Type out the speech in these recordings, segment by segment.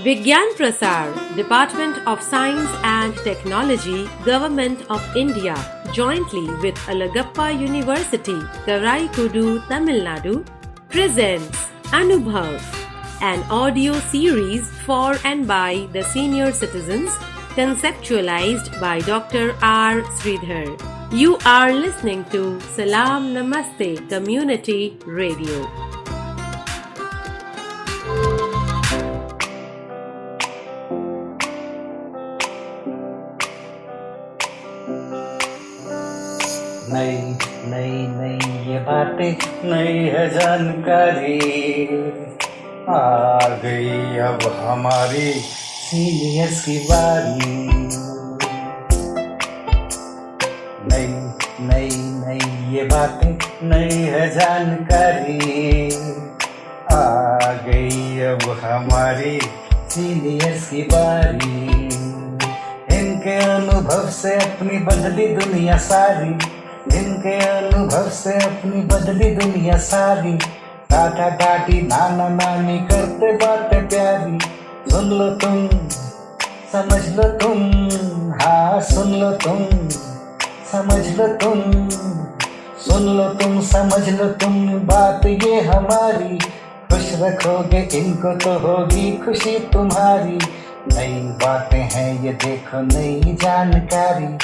Vigyan Prasar, Department of Science and Technology, Government of India, jointly with Alagappa University, Karaikudu, Tamil Nadu, presents Anubhav, an audio series for and by the senior citizens, conceptualized by Dr. R. Sridhar. You are listening to Salam Namaste Community Radio. नई नई नई ये बातें नई है जानकारी आ गई अब हमारी सीनियर्स की बारी। नई नई नई ये बातें नई है जानकारी आ गई अब हमारी सीनियर्स की बारी। इनके अनुभव से अपनी बदली दुनिया सारी, इनके अनुभव से अपनी बदली दुनिया सारी। टाटा टाटी नाना नानी करते बातें प्यारी। सुन लो तुम समझ लो तुम, हाँ सुन लो तुम समझ लो तुम, सुन लो तुम समझ लो तुम बात ये हमारी। खुश रखोगे इनको तो होगी खुशी तुम्हारी। नई बातें हैं ये देखो नई जानकारी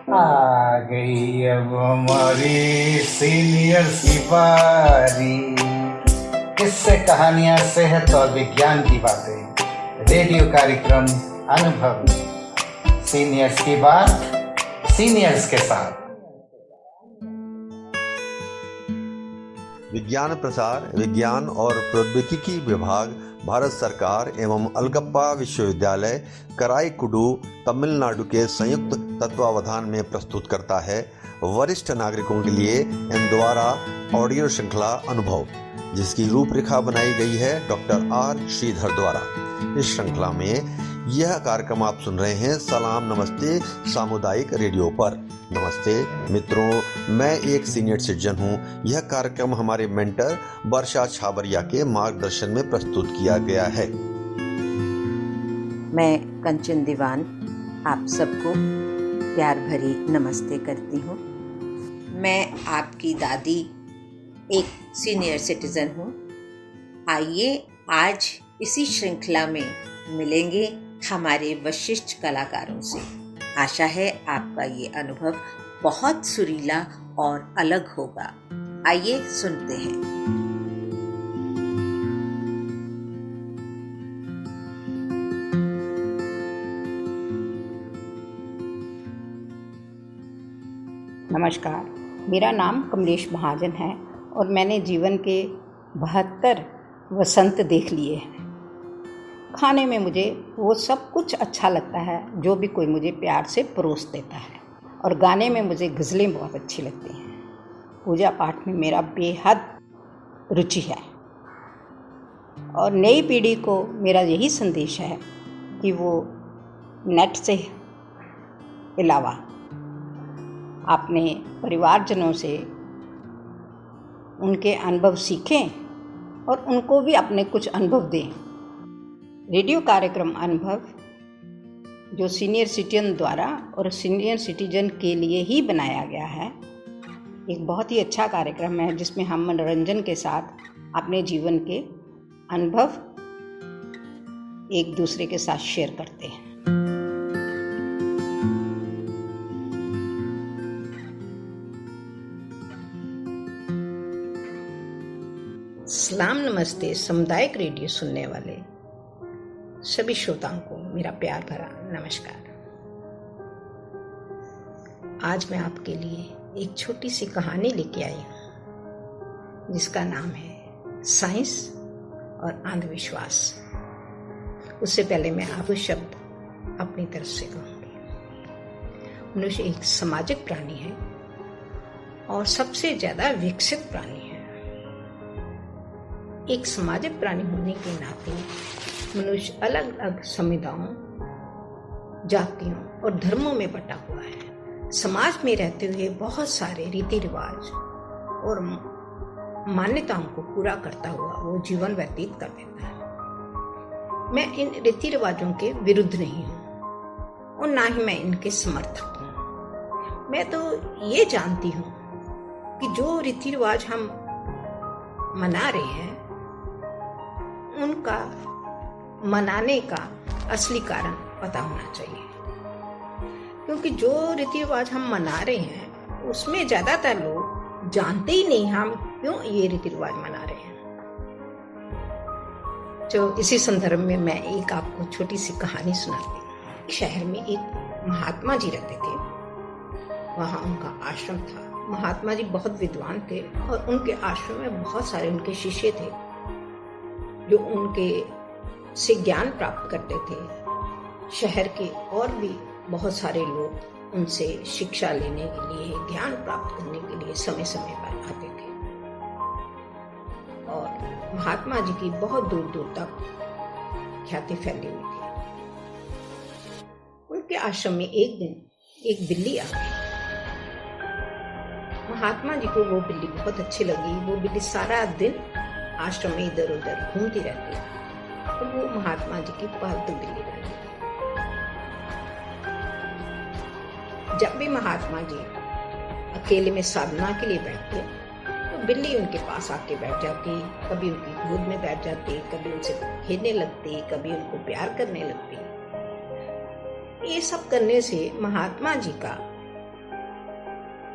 आ गई अब हमारी सीनियर्स की बारी। किससे कहानियां सेहत और विज्ञान की बातें, रेडियो कार्यक्रम अनुभव, सीनियर्स की बात सीनियर्स के साथ। विज्ञान प्रसार, विज्ञान और प्रौद्योगिकी विभाग, भारत सरकार एवं अलगप्पा विश्वविद्यालय कराईकुडू तमिलनाडु के संयुक्त तत्वावधान में प्रस्तुत करता है वरिष्ठ नागरिकों के लिए इन द्वारा ऑडियो श्रृंखला अनुभव, जिसकी रूपरेखा बनाई गई है डॉक्टर आर श्रीधर द्वारा। इस श्रृंखला में यह कार्यक्रम आप सुन रहे हैं सलाम नमस्ते सामुदायिक रेडियो पर। नमस्ते मित्रों, मैं एक सीनियर सिटीजन हूँ। यह कार्यक्रम हमारे मेंटर वर्षा छाबरिया के मार्गदर्शन में प्रस्तुत किया गया है। मैं कंचन दीवान आप सबको प्यार भरी नमस्ते करती हूँ। मैं आपकी दादी एक सीनियर सिटीजन हूँ। आइए आज इसी श्रृंखला में मिलेंगे हमारे वशिष्ठ कलाकारों से। आशा है आपका ये अनुभव बहुत सुरीला और अलग होगा। आइए सुनते हैं। नमस्कार, मेरा नाम कमलेश महाजन है और मैंने जीवन के 72 वसंत देख लिए हैं। खाने में मुझे वो सब कुछ अच्छा लगता है जो भी कोई मुझे प्यार से परोस देता है, और गाने में मुझे गज़लें बहुत अच्छी लगती हैं। पूजा पाठ में मेरा बेहद रुचि है और नई पीढ़ी को मेरा यही संदेश है कि वो नेट से अलावा अपने परिवारजनों से उनके अनुभव सीखें और उनको भी अपने कुछ अनुभव दें। रेडियो कार्यक्रम अनुभव जो सीनियर सिटीजन द्वारा और सीनियर सिटीजन के लिए ही बनाया गया है, एक बहुत ही अच्छा कार्यक्रम है जिसमें हम मनोरंजन के साथ अपने जीवन के अनुभव एक दूसरे के साथ शेयर करते हैं। सलाम नमस्ते सामुदायिक रेडियो सुनने वाले सभी श्रोताओं को मेरा प्यार भरा नमस्कार। आज मैं आपके लिए एक छोटी सी कहानी लेके आई हूँ जिसका नाम है साइंस और अंधविश्वास। उससे पहले मैं आपको शब्द अपनी तरफ से कहूँगी। मनुष्य एक सामाजिक प्राणी है और सबसे ज़्यादा विकसित प्राणी है। एक सामाजिक प्राणी होने के नाते मनुष्य अलग अलग समुदायों, जातियों और धर्मों में बटा हुआ है। समाज में रहते हुए बहुत सारे रीति रिवाज और मान्यताओं को पूरा करता हुआ वो जीवन व्यतीत कर देता है। मैं इन रीति रिवाजों के विरुद्ध नहीं हूँ और ना ही मैं इनके समर्थक हूँ। मैं तो ये जानती हूँ कि जो रीति रिवाज हम मना रहे हैं उनका मनाने का असली कारण पता होना चाहिए, क्योंकि जो रीति रिवाज हम मना रहे हैं उसमें ज्यादातर लोग जानते ही नहीं हम क्यों ये रीति रिवाज मना रहे हैं। तो इसी संदर्भ में मैं एक आपको छोटी सी कहानी सुनाती हूँ। शहर में एक महात्मा जी रहते थे, वहाँ उनका आश्रम था। महात्मा जी बहुत विद्वान थे और उनके आश्रम में बहुत सारे उनके शिष्य थे जो उनके से ज्ञान प्राप्त करते थे। शहर के और भी बहुत सारे लोग उनसे शिक्षा लेने के लिए, ज्ञान प्राप्त करने के लिए समय समय पर आते थे और महात्मा जी की बहुत दूर दूर तक ख्याति फैली हुई थी। उनके आश्रम में एक दिन एक बिल्ली आ गई। महात्मा जी को वो बिल्ली बहुत अच्छी लगी। वो बिल्ली सारा दिन आश्रम में इधर उधर घूमती रहती है और वो महात्मा जी की पालतू बिल्ली बन गई। जब भी महात्मा जी अकेले में साधना के लिए बैठते तो बिल्ली उनके पास आके बैठ जाती, कभी उनकी गोद में बैठ जाती, कभी उनसे खेलने लगती, कभी उनको प्यार करने लगती। ये सब करने से महात्मा जी का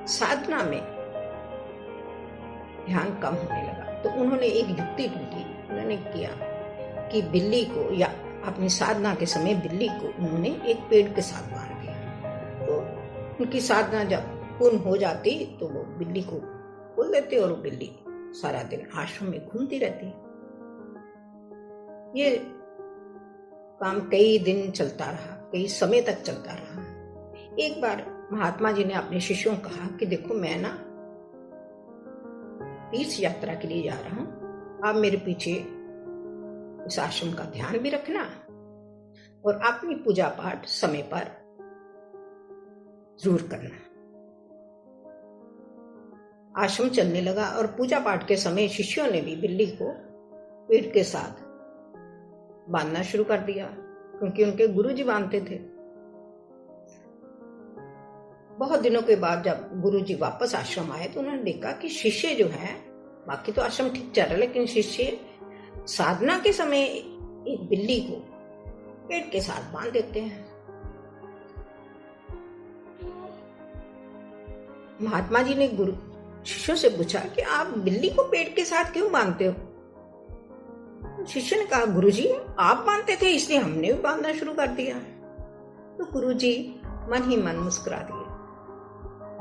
साधना में ध्यान कम होने लगा। तो उन्होंने एक युक्ति ढूंढी। उन्होंने किया कि बिल्ली को, या अपनी साधना के समय बिल्ली को उन्होंने एक पेड़ के साथ बांध दिया। तो उनकी साधना जब पूर्ण हो जाती तो वो बिल्ली को खोल देते और वो बिल्ली सारा दिन आश्रम में घूमती रहती। ये काम कई दिन चलता रहा, कई समय तक चलता रहा। एक बार महात्मा जी ने अपने शिष्यों को कहा कि देखो, मैं ना तीर्थ यात्रा के लिए जा रहा हूं, आप मेरे पीछे इस आश्रम का ध्यान भी रखना और अपनी पूजा पाठ समय पर जरूर करना। आश्रम चलने लगा और पूजा पाठ के समय शिष्यों ने भी बिल्ली को पेड़ के साथ बांधना शुरू कर दिया, क्योंकि उनके गुरुजी बांधते थे। बहुत दिनों के बाद जब गुरुजी वापस आश्रम आए तो उन्होंने देखा कि शिष्य जो है, बाकी तो आश्रम ठीक चल रहा है, लेकिन शिष्य साधना के समय एक बिल्ली को पेड़ के साथ बांध देते हैं। महात्मा जी ने गुरु शिष्यों से पूछा कि आप बिल्ली को पेड़ के साथ क्यों बांधते हो? शिष्य ने कहा, गुरुजी आप बांधते थे इसलिए हमने भी बांधना शुरू कर दिया। तो गुरुजी मन ही मन मुस्कुरा दिए।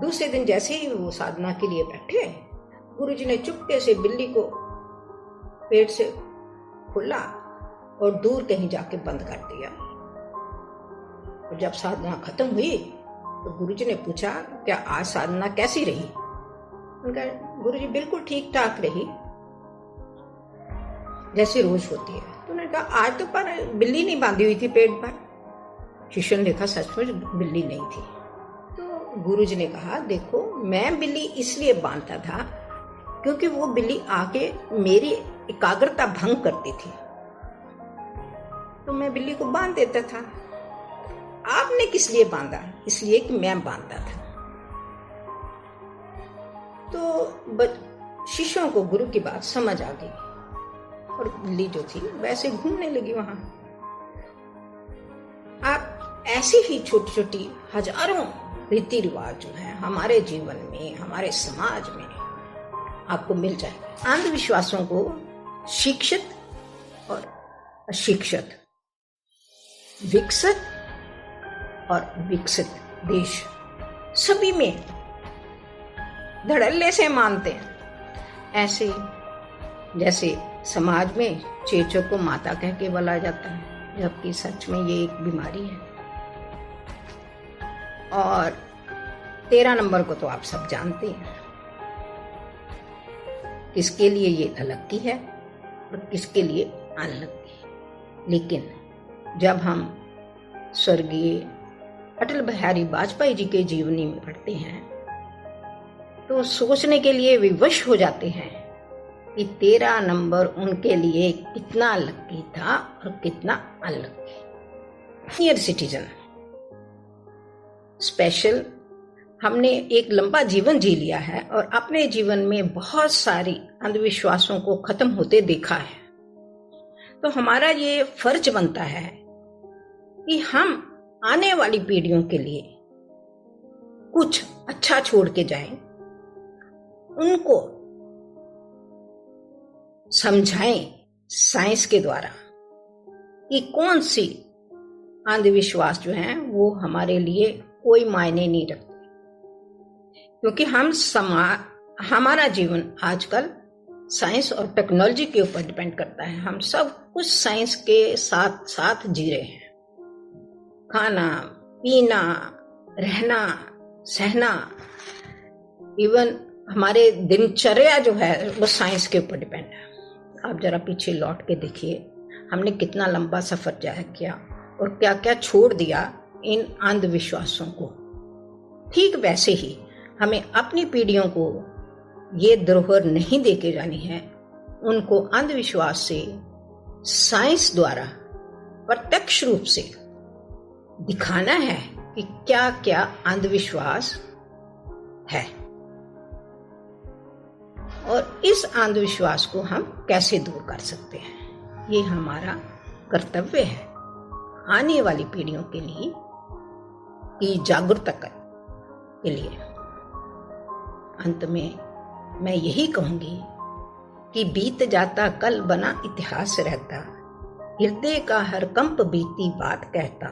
दूसरे दिन जैसे ही वो साधना के लिए बैठे, गुरुजी ने चुपके से बिल्ली को पेड़ से खोला और दूर कहीं जाके बंद कर दिया। और जब साधना खत्म हुई तो गुरुजी ने पूछा, क्या आज साधना कैसी रही? उनका गुरुजी बिल्कुल ठीक ठाक रही, जैसे रोज होती है। तो उन्होंने कहा, आज तो पर बिल्ली नहीं बांधी हुई थी पेड़ पर। शिष्य ने देखा सचमुच बिल्ली नहीं थी। तो गुरुजी ने कहा, देखो, मैं बिल्ली इसलिए बांधता था क्योंकि वो बिल्ली आके मेरी एकाग्रता भंग करती थी, तो मैं बिल्ली को बांध देता था। आपने किस लिए बांधा? इसलिए कि मैं बांधता था। तो शिष्यों को गुरु की बात समझ आ गई और बिल्ली जो थी वैसे घूमने लगी वहां। आप ऐसी ही छोटी छोटी हजारों रीति रिवाज जो है हमारे जीवन में, हमारे समाज में आपको मिल जाएगा। अंधविश्वासों को शिक्षित और अशिक्षित, विकसित और विकसित देश सभी में धड़ल्ले से मानते हैं। ऐसे जैसे समाज में चेचों को माता कह के बुलाया जाता है, जबकि सच में ये एक बीमारी है। और 13 नंबर को तो आप सब जानते हैं, किसके लिए ये अलग है और किसके लिए अलग है। लेकिन जब हम स्वर्गीय अटल बिहारी वाजपेयी जी के जीवनी में पढ़ते हैं तो सोचने के लिए विवश हो जाते हैं कि 13 नंबर उनके लिए कितना लकी था और कितना अनलकी। सीनियर सिटीजन स्पेशल, हमने एक लंबा जीवन जी लिया है और अपने जीवन में बहुत सारी अंधविश्वासों को खत्म होते देखा है। तो हमारा ये फर्ज बनता है कि हम आने वाली पीढ़ियों के लिए कुछ अच्छा छोड़ के जाएं, उनको समझाएं साइंस के द्वारा कि कौन सी अंधविश्वास जो हैं वो हमारे लिए कोई मायने नहीं रखते, क्योंकि हमारा जीवन आजकल साइंस और टेक्नोलॉजी के ऊपर डिपेंड करता है। हम सब कुछ साइंस के साथ साथ जी रहे हैं। खाना पीना, रहना सहना, इवन हमारे दिनचर्या जो है वो साइंस के ऊपर डिपेंड है। आप जरा पीछे लौट के देखिए, हमने कितना लंबा सफर तय किया और क्या क्या छोड़ दिया इन अंधविश्वासों को। ठीक वैसे ही हमें अपनी पीढ़ियों को ये धरोहर नहीं देके जानी है, उनको अंधविश्वास से साइंस द्वारा प्रत्यक्ष रूप से दिखाना है कि क्या क्या अंधविश्वास है और इस अंधविश्वास को हम कैसे दूर कर सकते हैं। ये हमारा कर्तव्य है आने वाली पीढ़ियों के लिए की जागरूकता के लिए। अंत में मैं यही कहूंगी कि बीत जाता कल बना इतिहास रहता, हृदय का हर कंप बीती बात कहता,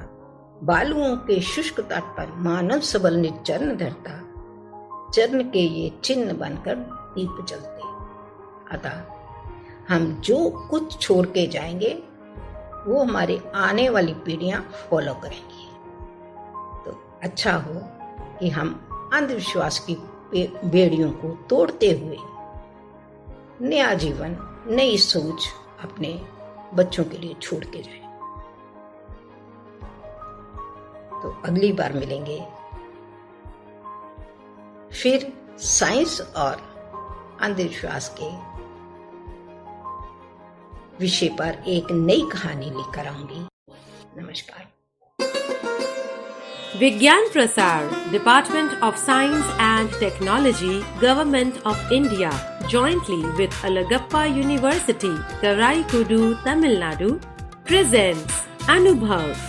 बालुओं के शुष्क तट पर मानव सबल ने चरण धरता, चरण के ये चिन्ह बनकर दीप जलते। अतः हम जो कुछ छोड़ के जाएंगे वो हमारी आने वाली पीढ़ियां फॉलो करेंगी। तो अच्छा हो कि हम अंधविश्वास की बेड़ियों को तोड़ते हुए नया जीवन, नई सोच अपने बच्चों के लिए छोड़ के जाएं। तो अगली बार मिलेंगे फिर साइंस और अंधविश्वास के विषय पर एक नई कहानी लेकर आऊंगी। नमस्कार। Vigyan Prasar, Department of Science and Technology, Government of India, jointly with Alagappa University, Karaikudu, Tamil Nadu, presents Anubhav,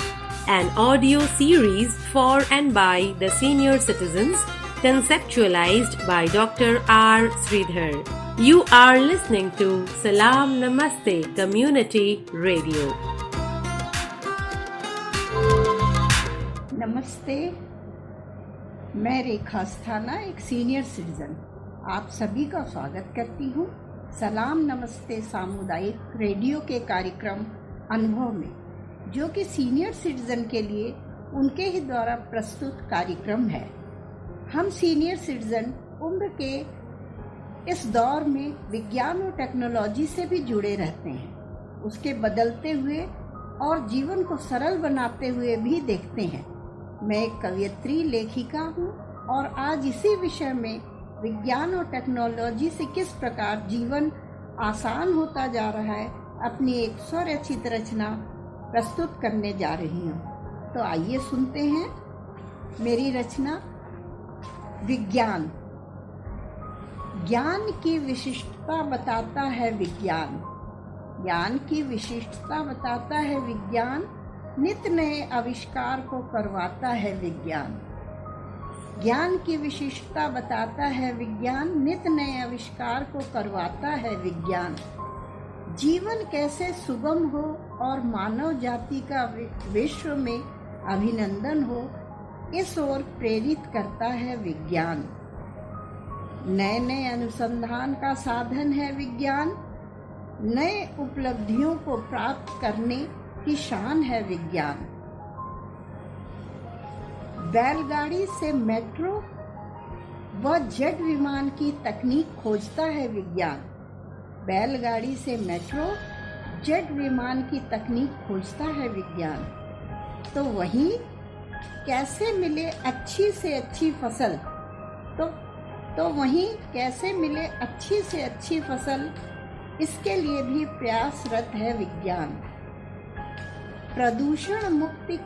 an audio series for and by the senior citizens, conceptualized by Dr. R. Sridhar. You are listening to Salam Namaste Community Radio. नमस्ते, मैं रेखा अस्थाना, एक senior citizen, आप सभी का स्वागत करती हूँ सलाम नमस्ते सामुदायिक रेडियो के कार्यक्रम अनुभव में, जो कि सीनियर सिटीजन के लिए उनके ही द्वारा प्रस्तुत कार्यक्रम है। हम सीनियर सिटीजन उम्र के इस दौर में विज्ञान और टेक्नोलॉजी से भी जुड़े रहते हैं, उसके बदलते हुए और जीवन को सरल बनाते हुए भी देखते हैं। मैं एक कवयित्री लेखिका हूँ और आज इसी विषय में विज्ञान और टेक्नोलॉजी से किस प्रकार जीवन आसान होता जा रहा है अपनी एक स्वरचित रचना प्रस्तुत करने जा रही हूँ। तो आइए सुनते हैं मेरी रचना विज्ञान। ज्ञान की विशिष्टता बताता है विज्ञान, ज्ञान की विशिष्टता बताता है विज्ञान, नित नए आविष्कार को करवाता है विज्ञान। ज्ञान की विशिष्टता बताता है विज्ञान, नित नए आविष्कार को करवाता है विज्ञान। जीवन कैसे सुगम हो और मानव जाति का विश्व में अभिनंदन हो, इस ओर प्रेरित करता है विज्ञान। नए नए अनुसंधान का साधन है विज्ञान, नए उपलब्धियों को प्राप्त करने की शान है विज्ञान। बैलगाड़ी से मेट्रो व जेट विमान की तकनीक खोजता है विज्ञान। बैलगाड़ी से मेट्रो जेट विमान की तकनीक खोजता है विज्ञान। तो वहीं कैसे मिले अच्छी से अच्छी फसल, तो वहीं कैसे मिले अच्छी से अच्छी फसल, इसके लिए भी प्रयासरत है विज्ञान। प्रदूषण मुक्ति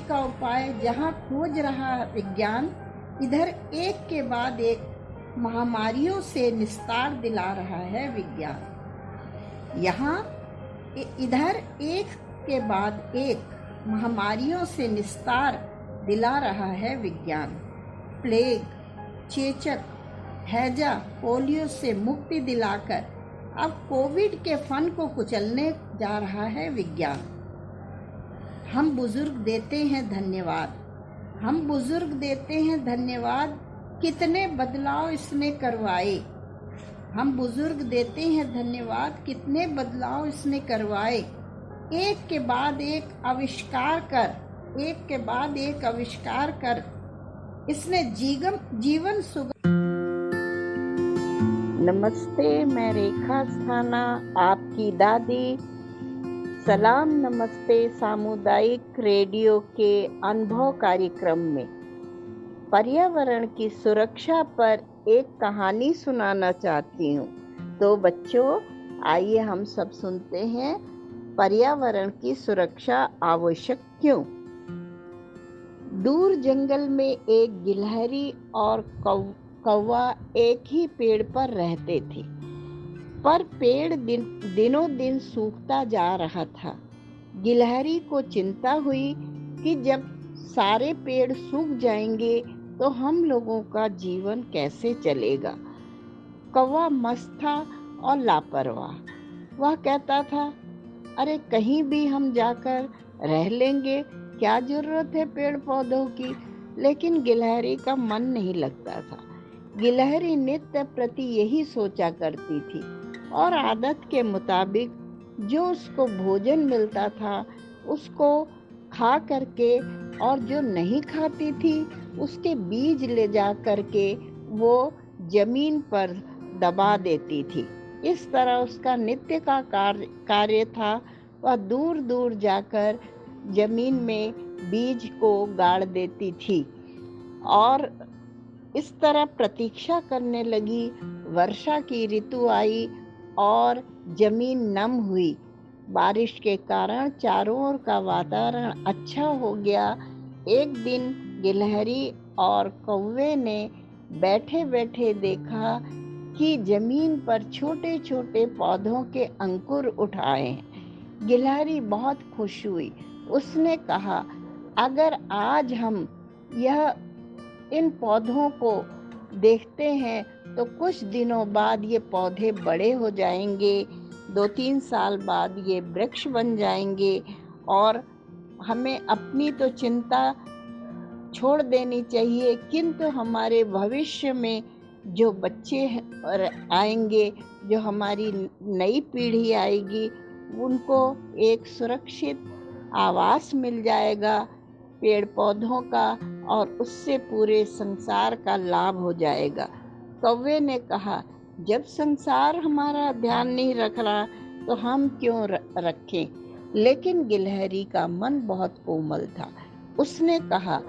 का उपाय जहाँ खोज रहा विज्ञान, इधर एक के बाद एक महामारियों से निस्तार दिला रहा है विज्ञान। यहाँ इधर एक के बाद एक महामारियों से निस्तार दिला रहा है विज्ञान। प्लेग, चेचक, हैजा, पोलियो से मुक्ति दिलाकर अब कोविड के फन को कुचलने जा रहा है विज्ञान। हम बुजुर्ग देते हैं धन्यवाद, कितने बदलाव इसने करवाए। कितने बदलाव इसने करवाए। एक के बाद एक आविष्कार कर इसने जीवन सुगम। नमस्ते, मैं रेखा अस्थाना, आपकी दादी। सलाम नमस्ते सामुदायिक रेडियो के अनुभव कार्यक्रम में पर्यावरण की सुरक्षा पर एक कहानी सुनाना चाहती हूँ। तो बच्चों, आइए हम सब सुनते हैं पर्यावरण की सुरक्षा आवश्यक क्यों। दूर जंगल में एक गिलहरी और कौवा एक ही पेड़ पर रहते थे, पर पेड़ दिनों दिन सूखता जा रहा था। गिलहरी को चिंता हुई कि जब सारे पेड़ सूख जाएंगे तो हम लोगों का जीवन कैसे चलेगा। कौवा मस्त था और लापरवाह। वह कहता था, अरे कहीं भी हम जाकर रह लेंगे, क्या जरूरत है पेड़ पौधों की। लेकिन गिलहरी का मन नहीं लगता था। गिलहरी नित्य प्रति यही सोचा करती थी और आदत के मुताबिक जो उसको भोजन मिलता था उसको खा करके, और जो नहीं खाती थी उसके बीज ले जा करके वो जमीन पर दबा देती थी। इस तरह उसका नित्य का कार्य था। वह दूर दूर जाकर जमीन में बीज को गाड़ देती थी और इस तरह प्रतीक्षा करने लगी। वर्षा की ऋतु आई और जमीन नम हुई। बारिश के कारण चारों ओर का वातावरण अच्छा हो गया। एक दिन गिलहरी और कौवे ने बैठे बैठे देखा कि जमीन पर छोटे छोटे पौधों के अंकुर उठाए हैं। गिलहरी बहुत खुश हुई। उसने कहा, अगर आज हम इन पौधों को देखते हैं तो कुछ दिनों बाद ये पौधे बड़े हो जाएंगे, 2-3 साल बाद ये वृक्ष बन जाएंगे और हमें अपनी तो चिंता छोड़ देनी चाहिए, किंतु हमारे भविष्य में जो बच्चे आएंगे, जो हमारी नई पीढ़ी आएगी, उनको एक सुरक्षित आवास मिल जाएगा पेड़ पौधों का और उससे पूरे संसार का लाभ हो जाएगा। कौवे ने कहा, जब संसार हमारा ध्यान नहीं रख रहा तो हम क्यों रखें। लेकिन गिलहरी का मन बहुत कोमल था। उसने कहा,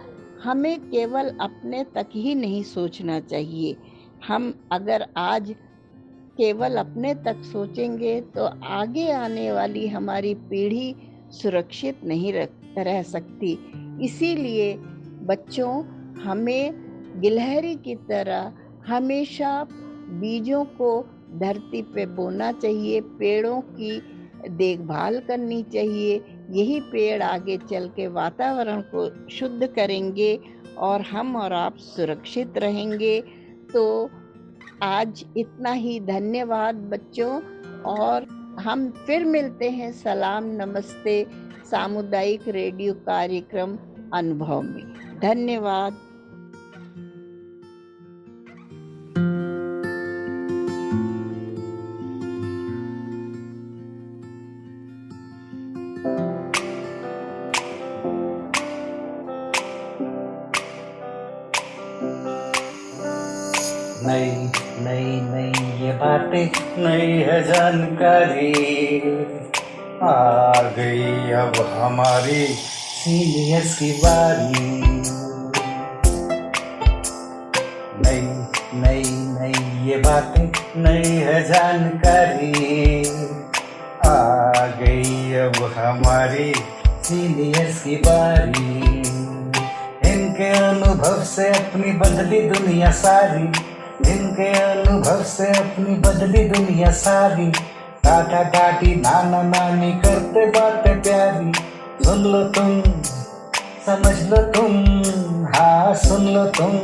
हमें केवल अपने तक ही नहीं सोचना चाहिए। हम अगर आज केवल अपने तक सोचेंगे तो आगे आने वाली हमारी पीढ़ी सुरक्षित नहीं रह सकती। इसीलिए बच्चों, हमें गिलहरी की तरह हमेशा बीजों को धरती पे बोना चाहिए, पेड़ों की देखभाल करनी चाहिए। यही पेड़ आगे चल के वातावरण को शुद्ध करेंगे और हम और आप सुरक्षित रहेंगे। तो आज इतना ही। धन्यवाद बच्चों, और हम फिर मिलते हैं सलाम नमस्ते सामुदायिक रेडियो कार्यक्रम अनुभव में। धन्यवाद। नई ये बातें, नई है जानकारी, आ गई अब हमारी सीनियर्स की बारी। नई ये बातें, नई है जानकारी, आ गई अब हमारी सीनियर्स की बारी। इनके अनुभव से अपनी बदली दुनिया सारी, इनके अनुभव से अपनी बदली दुनिया सारी। टाटा टाटी नाना नानी करते बातें प्यारी। सुन लो तुम, समझ लो तुम, हाँ सुन लो तुम,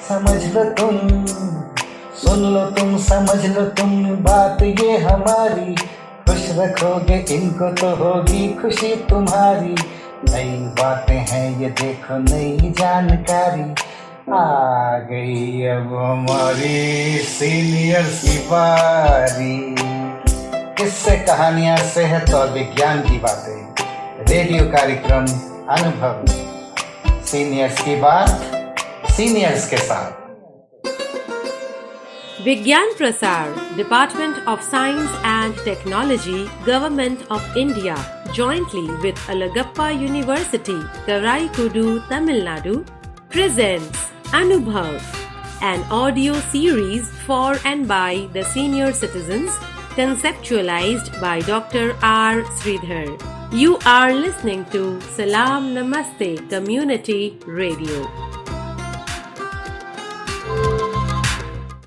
समझ लो तुम, सुन लो तुम, समझ लो तुम, बात ये हमारी। खुश रखोगे इनको तो होगी खुशी तुम्हारी। नई बातें हैं ये देखो, नई जानकारी, आ गई अब हमारी सीनियर्स की बारी। किस्से कहानियां, सेहत और विज्ञान की बातें, रेडियो कार्यक्रम अनुभव, सीनियर्स की बात सीनियर्स के साथ। Vigyan Prasar, Department of Science and Technology, Government of India, jointly with Alagappa University, Karaikudu, Tamil Nadu, presents Anubhav, an audio series for and by the senior citizens, conceptualized by Dr. R. Sridhar. You are listening to Salam Namaste Community Radio.